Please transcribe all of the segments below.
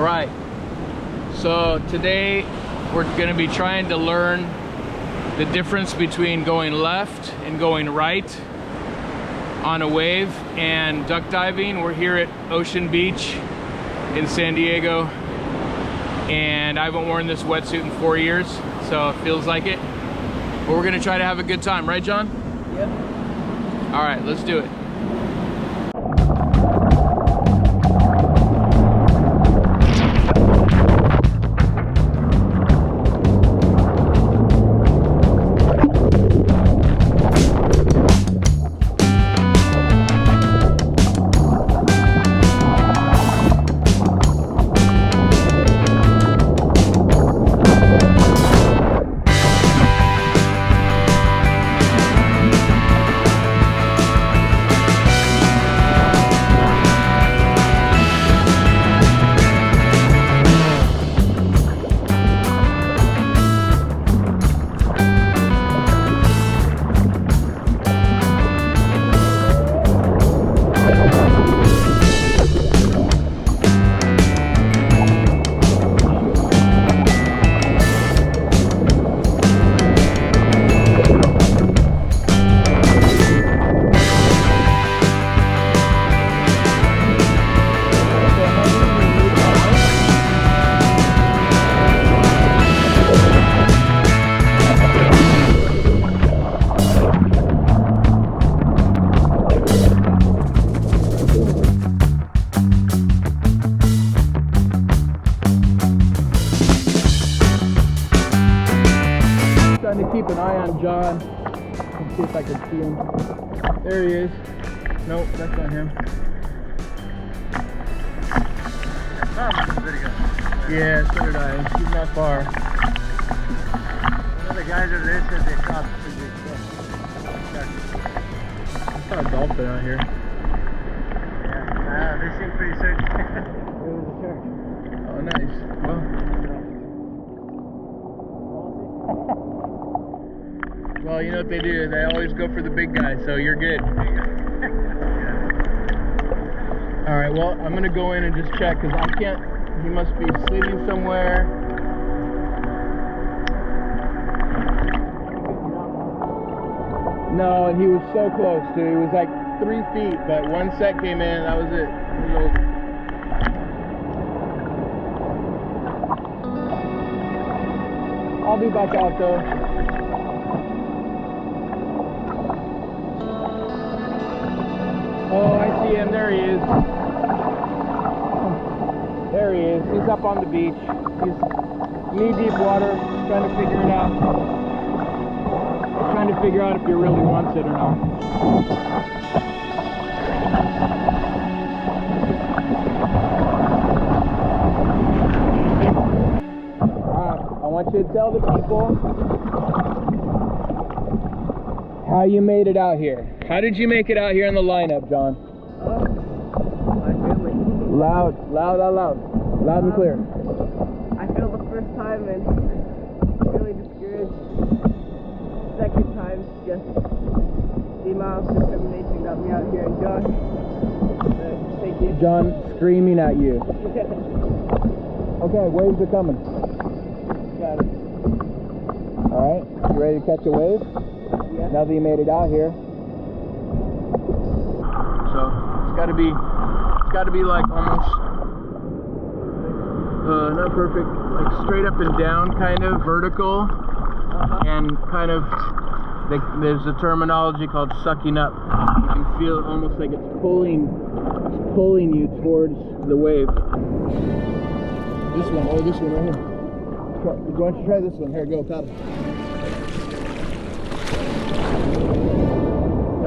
right, so today we're going to be trying to learn the difference between going left and going right on a wave and duck diving. We're here at Ocean Beach in San Diego, and I haven't worn this wetsuit in 4 years, so it feels like it. But we're gonna try to have a good time, right, John? Yep. All right, let's do it. Trying to keep an eye on John. Let's see if I can see him. There he is. Nope, that's not him. Yeah, so did I. He's not far. One of the guys over there said they shot pretty big stuff. I saw a dolphin out here. Yeah, they seem pretty certain it was a shark. Oh, nice. Well, you know what they do? They always go for the big guy, so you're good. All right, well, I'm gonna go in and just check, because I can't, he must be sleeping somewhere. No, and he was so close, too. He was like 3 feet, but one set came in, that was it. It was over. I'll be back out, though. Oh, I see him. There he is. There he is. He's up on the beach. He's knee-deep water, trying to figure it out. Trying to figure out if he really wants it or not. I want you to tell the people how you made it out here. How did you make it out here in the lineup, John? My family. Loud and clear. I failed the first time and really discouraged. Second time, just the amount of determination got me out here. And John, thank you. John screaming at you. Okay, waves are coming. Got it. All right, you ready to catch a wave? Yeah. Now that you made it out here. So it's got to be like almost not perfect, like straight up and down, kind of vertical, and kind of there's a terminology called sucking up. You can feel it almost like it's pulling you towards the wave. This one right here. Why don't you try this one? Here, go, paddle.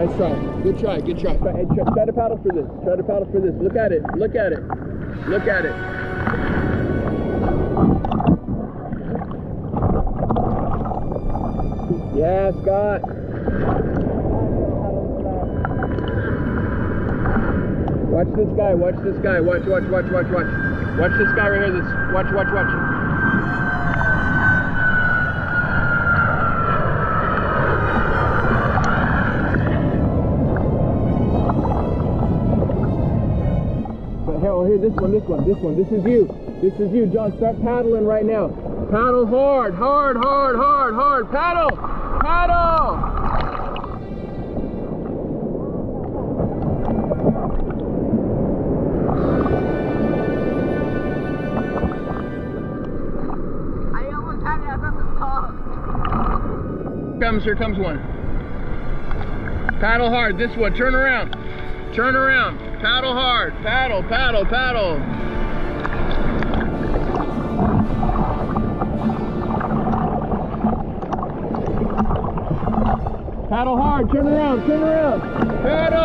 Nice try. Good try. Try to paddle for this. Look at it. Yeah, Scott. Watch this guy. Watch. Watch this guy right here. Watch. Here, this one. This is you. This is you, John. Start paddling right now. Paddle hard, hard, hard, hard, hard. Paddle, paddle. I almost had it. I got the top. Here comes one. Paddle hard. This one. Turn around. Turn around. Paddle hard. Paddle, paddle, paddle. Paddle hard. Turn around. Turn around. Paddle.